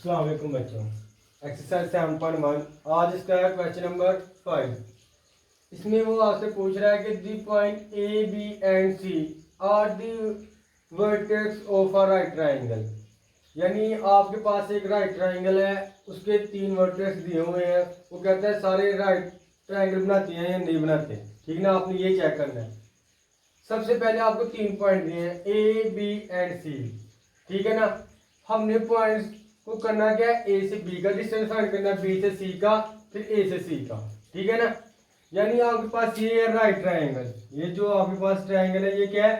अस्सलाम वालेकुम बच्चों। एक्सरसाइज 7.1 आज इसका है क्वेश्चन नंबर 5। इसमें वो आपसे पूछ रहा है कि the point A B and C are the vertex of a right triangle. यानी आपके पास एक राइट ट्राइंगल है, उसके 3 वर्टेक्स दिए हुए हैं। वो कहता है सारे राइट ट्राइंगल बनाते हैं या नहीं बनाते। ठीक ना, आपने ये चेक करना है। सबसे पहले आपको 3 पॉइंट दिए हैं ए बी एंड सी। ठीक है ना, हमने पॉइंट्स को करना क्या है, ए से बी का डिस्टेंस फाइंड करना है, बी से सी का, फिर ए से सी का। ठीक है ना, यानी आपके पास ये है राइट ट्रायंगल। ये जो आपके पास ट्रायंगल है ये क्या है,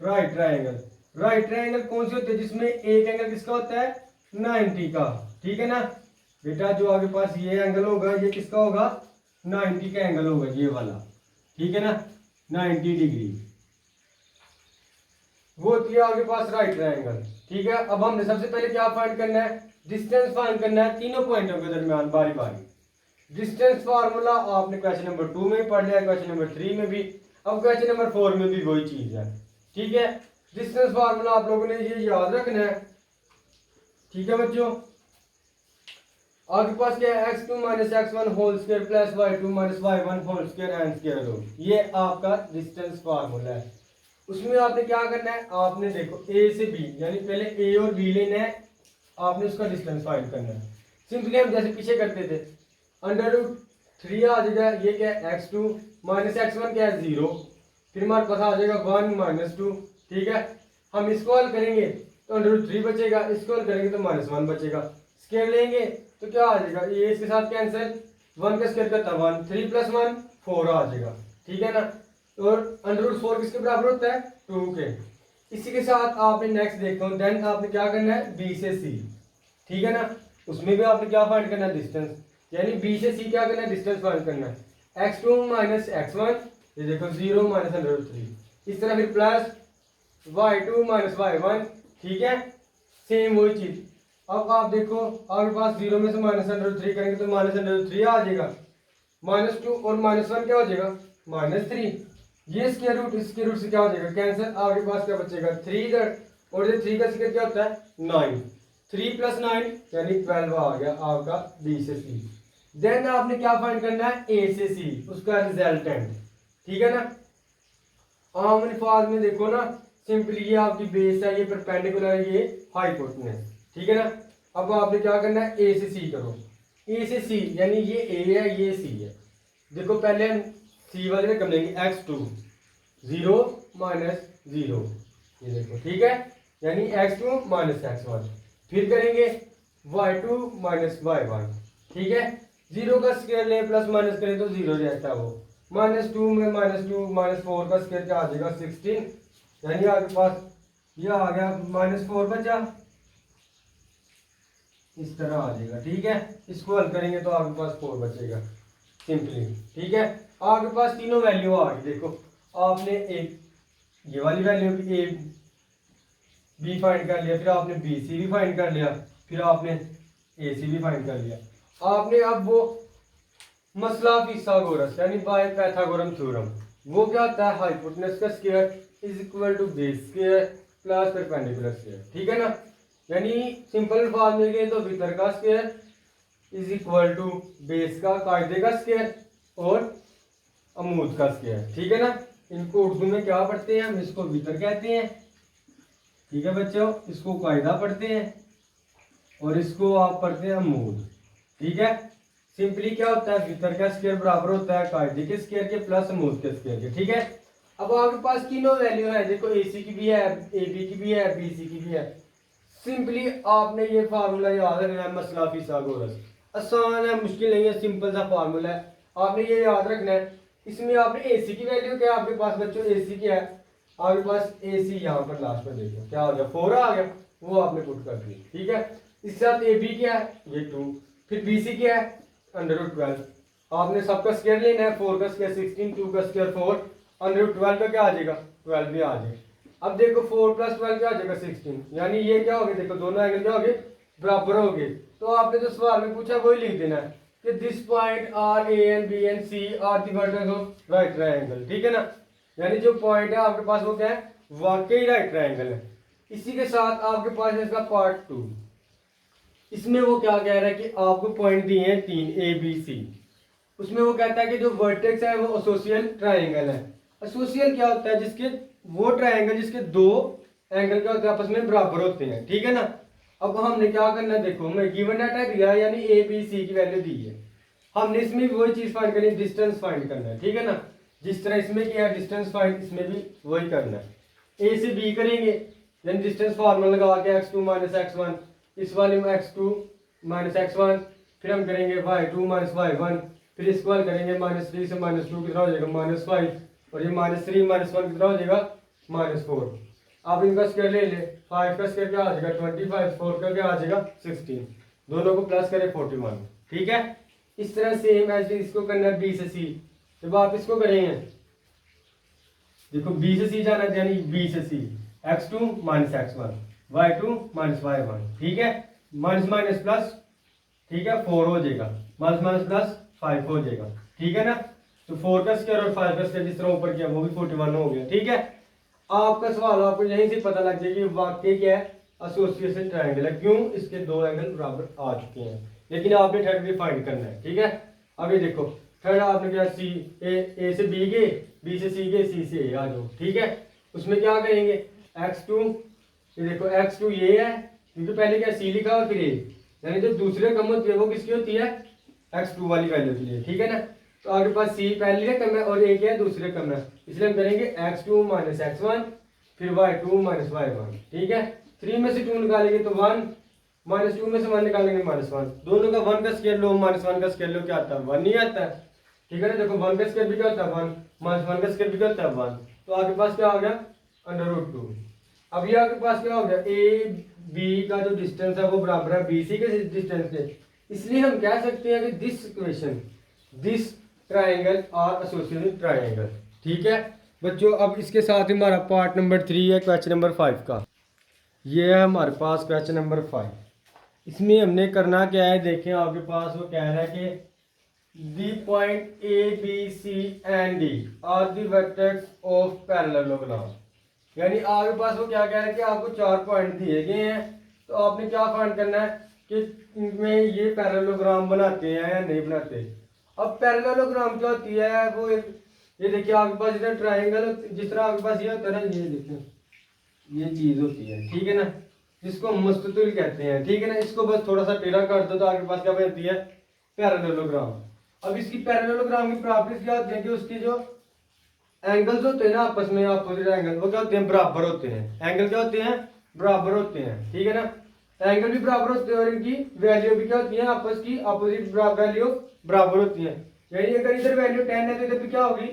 राइट ट्रायंगल। राइट ट्रायंगल कौन सी होती है, जिसमें एक एंगल किसका होता है, 90 का। ठीक है ना बेटा, जो आपके पास ये एंगल होगा ये किसका होगा, 90 का एंगल होगा ये वाला। ठीक है ना, 90 डिग्री वो होती है आपके पास राइट ट्रायंगल। ठीक है, अब हमने सबसे पहले क्या फाइंड करना है, डिस्टेंस फाइंड करना है तीनों पॉइंटों के दरमियान बारी बारी। डिस्टेंस फार्मूला आपने क्वेश्चन नंबर 2 में पढ़ लिया, क्वेश्चन नंबर 3 में भी, अब क्वेश्चन नंबर 4 में भी वही चीज है। ठीक है, डिस्टेंस फार्मूला आप लोगों ने ये याद रखना है। ठीक है बच्चों, आपके पास क्या है, x2 minus x1 whole square plus y2 minus y1 whole square and square root. ये आपका डिस्टेंस फार्मूला है। उसमें आपने क्या करना है, आपने देखो ए से बी, यानी पहले ए और बी लेना है, आपने उसका डिस्टेंस फाइंड करना है। सिंपली हम जैसे पीछे करते थे, अंडर रूट 3 आ जाएगा, ये क्या है x2 माइनस x1 क्या है 0, फिर हमारे पास आ जाएगा 1 माइनस 2। ठीक है, हम इसको हल करेंगे तो अंडर रूट 3 बचेगा, इसको हल करेंगे तो माइनस 1 बचेगा। स्क्वायर लेंगे तो क्या आ जाएगा, ये इसके साथ कैंसिल, 1 का स्क्वायर करता है 1, 3 प्लस 1 4 आ जाएगा। ठीक है ना, और अंडर रूट 4 किसके बराबर होता है, 2 के। इसी के साथ आपने नेक्स्ट देखो, देन आपने क्या करना है, बी से सी। ठीक है ना, उसमें भी आपने क्या फाइंड करना है, डिस्टेंस। यानी बी से सी क्या करना है, डिस्टेंस फाइंड करना है। x2 माइनस x1, ये देखो 0 माइनस अंडर रूट 3। इस तरह फिर प्लस y2 माइनस y1। ठीक है, सेम वही चीज। अब आप देखो आपके पास 0 में से माइनस अंडर रूट 3 करेंगे तो माइनस अंडर रूट 3 आ जाएगा, -2 और -1 क्या हो जाएगा, -3। ये स्क्वायर रूट इस स्क्वायर रूट से क्या हो जाएगा, कैंसिल। आपके पास क्या बचेगा, 3 इधर, और ये 3 का स्क्वायर क्या होता है, 9। 3 प्लस 9 यानी 12 आ गया आपका बी से सी। देन आपने क्या फाइंड करना है, ए से सी, उसका रिजल्टेंट। ठीक है ना, आम अल्फाज में देखो ना, सिंपली ये आपकी बेस है, ये परपेंडिकुलर है, ये हाइपोटेनस। ठीक है ना, अब आपने क्या करना है, ए से सी करो। ए से सी यानी ये ए है ये सी है। देखो पहले हम सी वाले रकम लेंगे, x2 0 माइनस 0, ये देखो। ठीक है, यानी x2 माइनस x1, फिर करेंगे y2 माइनस y1। ठीक है, 0 का स्क्वायर लें प्लस माइनस करें तो 0 रहता है वो, -2 में -2 -4 का स्क्वायर क्या आ जाएगा, 16। यानी आपके पास ये आ गया -4 बचा, इस तरह आ जाएगा। ठीक है, इसको हल करेंगे तो आपके पास 4 बचेगा सिंपली। ठीक है, आपके पास तीनों वैल्यू आ गई। देखो आपने एक ये वाली वैल्यू भी ए बी फाइंड कर लिया, फिर आपने बी सी भी फाइंड कर लिया, फिर आपने ए सी भी फाइंड कर लिया। आपने अब वो मसला फिसागोरस यानी बाय पाइथागोरम थ्योरम, वो क्या होता है, हाइपोटेनस का square is equal to base square plus perpendicular square. ठीक है ना, यानी सिंपल फॉर्म में गए तो भीतर का square is equal to base का कायदे का स्क्वायर और अमूद का स्क्वायर। ठीक है ना, इनको उर्दू में क्या पढ़ते हैं, हम इसको वितर कहते हैं। ठीक है बच्चों, इसको कायदा पढ़ते हैं और इसको आप पढ़ते हैं अमूद। ठीक है, सिंपली क्या होता है, वितर का स्क्वायर बराबर होता है कायदे के स्क्वायर के प्लस अमूद के स्क्वायर के। ठीक है, अब आपके पास तीनों वैल्यू है, देखो ए सी की भी है, ए बी की भी है, बी सी की भी है। सिंपली आपने ये फार्मूला याद रखना है, मसला फिसागोरस। आसान है, मुश्किल नहीं है, सिंपल सा फार्मूला है, आपने ये याद रखना है। इसमें आपने एसी की वैल्यू क्या है आपके पास बच्चों, एसी की है आपके पास, एसी यहाँ पर लास्ट में देखो क्या हो गया, 4 आ गया, वो आपने पुट कर दी। ठीक है, इसके साथ ए बी क्या है, ये 2, फिर बी सी क्या है, √12। आपने सबका स्क्वायर लेना है, 4 का स्क्वायर 16, 2 का स्क्वायर 4, √12 का क्या आ जाएगा, 12 भी आ जाएगा। अब देखो 4 प्लस 12 क्या आ जाएगा, 16। यानी ये क्या हो गया, देखो दोनों एंगल क्या हो गए, बराबर हो गए। तो आपने जो सवाल में पूछा वही लिख देना है कि this point are A and B and C are the vertex of right triangle. ठीक है ना, यानी जो पॉइंट है आपके पास वो क्या है, वाकई राइट ट्रायंगल है। इसी के साथ आपके पास है इसका पार्ट 2। इसमें वो क्या कह रहा है कि आपको पॉइंट दिए हैं 3 ए बी सी। उसमें वो कहता है कि जो वर्टेक्स है वो एसोसियल ट्राइंगल है। एसोसियल क्या होता है? जिसके वो ट्राइंगल जिसके दो एंगल क्या होते हैं आपस में बराबर होते हैं, ठीक है ना। अब हमने क्या करना है, देखो हमें गिवन डाटा दिया है यानी ए बी सी की वैल्यू दी है, हमने इसमें भी वही चीज फाइंड करनी है, डिस्टेंस फाइंड करना है, ठीक है ना। जिस तरह इसमें किया है डिस्टेंस फाइंड, इसमें भी वही करना है। ए से बी करेंगे यानी डिस्टेंस फार्मूला लगा के x2 माइनस x1, इस वाले में x2 माइनस x1, फिर हम करेंगे y2 माइनस y1, फिर इसको हल करेंगे -3 से -2 कितना हो जाएगा -5, और ये -3 -1 कितना हो जाएगा -4। आप इनका स्क्वायर ले ले, 5 का स्क्वायर क्या आ जाएगा 25, 4 का क्या आ जाएगा 16, दोनों को प्लस करें 41, ठीक है। इस तरह सेम एज इसको करना है बी से सी। जब आप इसको करेंगे देखो बी से सी जाना है यानी बी से सी x2 minus x1 y2 minus y1, ठीक है। माइनस माइनस प्लस, ठीक है 4 हो जाएगा, माइनस माइनस प्लस 5 हो जाएगा, ठीक है ना। तो 4 का स्क्वायर और 5 का स्क्वायर जिस तरह ऊपर किया वो भी 41 हो गया, ठीक है। आपका सवाल आपको यहीं से पता लग जाएगा कि वाकई क्या है, एसोसिएशन ट्रायंगल है। क्यों? इसके दो एंगल बराबर आ चुके हैं, लेकिन आपने थर्ड भी फाइंड करना है, ठीक है। अब ये देखो थर्ड आपने क्या सी ए से बी गए, बी से सी गए, सी से ए आ जाओ, ठीक है। उसमें क्या करेंगे x2, ये देखो x2 ये है क्योंकि पहले क्या सी लिखा और फिर ए, यानी जो दूसरे कम होती है वो किसकी होती है x2 वाली वैल्यू के लिए, ठीक है ना। तो आपके पास सी पहले कम है और ए क्या है दूसरे कम है, इसलिए हम करेंगे x2 माइनस x1 फिर y2 माइनस y1, ठीक है। 3 में से 2 निकालेंगे तो 1, -2 में से 1 निकालेंगे -1, दोनों का 1 का स्क्वायर लो -1 का स्क्वायर लो, क्या आता है 1 ही आता है, ठीक है ना। देखो 1 का स्क्वायर भी क्या होता है 1, -1 का स्क्वायर भी क्या होता है 1, तो आपके पास क्या आ गया √2। अब ये आपके पास क्या हो गया ए बी का जो डिस्टेंस है वो बराबर है बी सी के डिस्टेंस के, इसलिए हम कह सकते हैं कि दिस इक्वेशन दिस ट्राइंगल और एसोसिएटेड ट्राइंगल, ठीक है बच्चों। अब इसके साथ ही हमारा पार्ट नंबर 3 है क्वेश्चन नंबर 5 का। ये है हमारे पास क्वेश्चन नंबर 5। इसमें हमने करना क्या है, देखें आपके पास वो कह रहा है कि the point A, B, C and D are the vertex of parallelogram। यानी आपके पास वो क्या कह रहा है कि आपको 4 पॉइंट दिए गए हैं, तो आपने क्या फाइंड करना है कि इनमें ये पैरेललोग्राम बनाते हैं या नहीं बनाते। अब पैरेललोग्राम क्या होती है वो एक, ये देखिए आपके पास इधर ट्राइंगल, जिस तरह आपके पास ये होता है ना, ये देखिए ये चीज होती है, ठीक है ना, जिसको मुस्ततिल कहते हैं, ठीक है ना। इसको बस थोड़ा सा टेढ़ा कर दो तो आपके पास क्या बनती है पैरेललोग्राम। अब इसकी पैरेललोग्राम की प्रॉपर्टीज क्या होती है कि उसकी जो एंगल्स होते हैं ना आपस में अपोजिट एंगल वो क्या होते हैं बराबर होते हैं, एंगल क्या होते हैं बराबर होते हैं, ठीक है ना। एंगल भी बराबर होते हैं और इनकी वैल्यू भी क्या होती है आपस की अपोजिट वैल्यू बराबर होती है। यानी अगर इधर वैल्यू 10 है तो इधर भी क्या होगी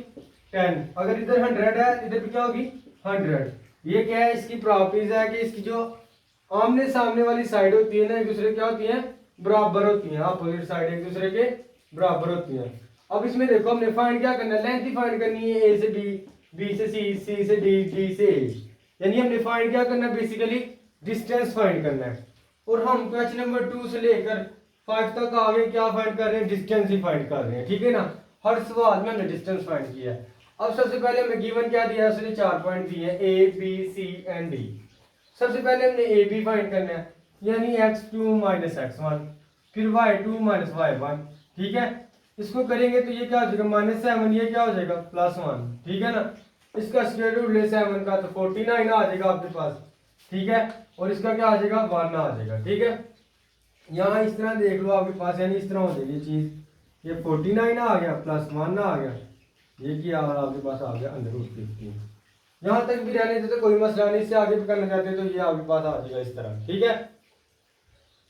10, अगर इधर 100 है इधर भी क्या होगी 100। ये क्या है इसकी प्रॉपर्टीज है कि इसकी जो आमने सामने वाली साइड होती है ना एक दूसरे क्या होती है बराबर होती है, अपोजिट साइड एक दूसरे के बराबर होती है। अब इसमें देखो हमने फाइंड क्या करना है, लेंथ ही फाइंड करनी है, ए से बी, बी से सी, सी से डी, डी से ए, यानी हमने फाइंड क्या करना है बेसिकली डिस्टेंस फाइंड करना है। और हम क्वेश्चन नंबर 2 से लेकर 5 तक आगे क्या फाइंड कर रहे हैं डिस्टेंस ही फाइंड कर रहे हैं, ठीक है ना। हर सवाल में हमने डिस्टेंस फाइंड किया है। अब सबसे पहले हमें गिवन क्या दिया है, उसने 4 पॉइंट दिए हैं A B C and D. सबसे पहले हमने ए बी फाइंड करना है यानी x2 माइनस x1 फिर y2 माइनस y1, ठीक है। इसको करेंगे तो ये क्या हो जाएगा -7, ये क्या हो जाएगा +1, ठीक है ना। इसका स्क्वायर रूट ले 7 का तो 49 आ जाएगा आपके पास, ठीक है। और इसका क्या आ जाएगा 1 आ जाएगा, ठीक है। यहाँ इस तरह देख लो आपके पास, यानी इस तरह हो जाएगी चीज, ये 49 आ गया +1 आ गया, ये क्या आपके पास आ गया √15। यहाँ तक भी रहने देते तो कोई मसला नहीं, इससे आगे भी करना चाहते तो ये आपके पास आ जाएगा इस तरह, ठीक है।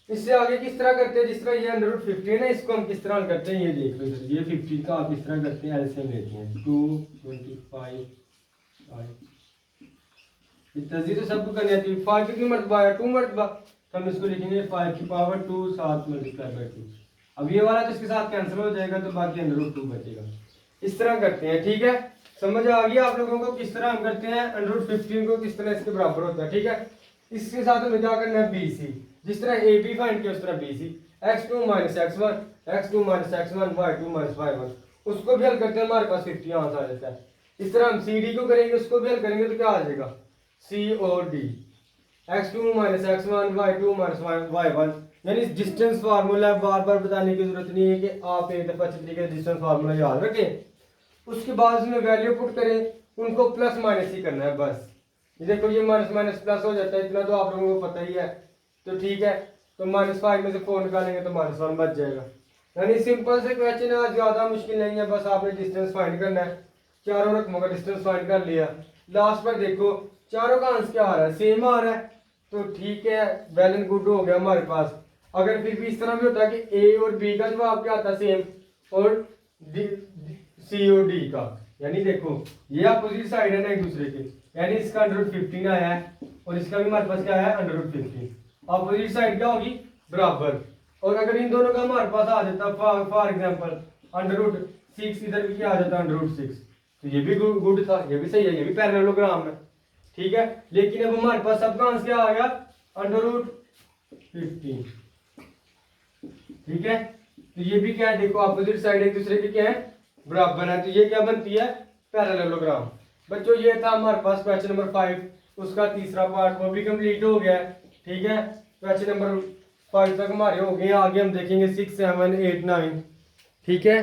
इससे आगे किस तरह करते हैं, जिस तरह ये √15 है इसको हम किस तरह हल करते हैं ये देख लो। ये 15 का आप इस तरह करते हैं, एलसीएम लेते हैं 2 25 तस्दीर तो सबको करनी आती है। 5 की मरतबा है 2 मरतबा, तो हम इसको लिखेंगे 5 की पावर 2 7 मल्टीप्लाई बाई 2। अब ये वाला तो इसके साथ कैंसिल हो जाएगा तो बाकी √2 बचेगा। इस तरह करते हैं, ठीक है। समझ आ गया आप लोगों को किस तरह हम करते हैं, √15 को किस तरह इसके बराबर होता है, ठीक है। इसके साथ हमें क्या करना है बी सी, जिस तरह ए बी फाइंड किया उस तरह B C, x2 minus x1 x2 minus x1 y2 minus y1, उसको भी हल करते हैं हमारे पास 50 यहाँ से आ जाता है। इस तरह हम सी डी को करेंगे, उसको भी हल करेंगे तो क्या आ जाएगा सी और D, x2 minus x1 y2 minus y1। यानी डिस्टेंस फार्मूला बार बार बताने की जरूरत नहीं है कि आप एक दफा अच्छे तरीके से डिस्टेंस फार्मूला याद रखें। उसके बाद उसमें वैल्यू पुट करें, उनको प्लस माइनस ही करना है बस। ये देखो ये माइनस माइनस प्लस हो जाता है, इतना तो आप लोगों को पता ही है। तो ठीक है, तो -5 में से 4 निकालेंगे तो -1 बच जाएगा। यानी सिंपल से क्वेश्चन है, ज़्यादा मुश्किल नहीं है, बस आपने डिस्टेंस फाइंड करना है। चारों रकमों का डिस्टेंस फाइंड कर लिया, लास्ट पर देखो चारों का आंसर क्या आ रहा है, सेम आ रहा है, तो ठीक है, वेल एंड गुड हो गया हमारे पास। अगर फिर भी इस तरह भी होता है कि ए और बी का जवाब क्या आता है सेम, और सी और डी का, यानी देखो ये अपोजिट साइड है ना एक दूसरे के, यानी इसका √15 आया है और इसका भी हमारे पास क्या है √15। अपोजिट साइड क्या होगी, बराबर। और अगर इन दोनों का हमारे पास आ जाता फॉर एग्जांपल √6, इधर भी क्या आ जाता √6, तो ये भी गुड था, ये भी सही है, ये भी पैरेललोग्राम है, ठीक है। लेकिन अब हमारे पास सबका आंसर क्या आ गया, √15, ठीक है। तो ये भी क्या है, देखो अपोजिट साइड एक दूसरे के क्या है, बराबर है, तो ये क्या बनती है, पैरेललोग्राम। बच्चों ये था हमारे पास क्वेश्चन नंबर 5, उसका तीसरा पार्ट वो भी कंप्लीट हो गया है, ठीक है। क्वेश्चन नंबर 5 तक हमारे हो गए, आगे हम देखेंगे 6, 7, 8, 9, ठीक है।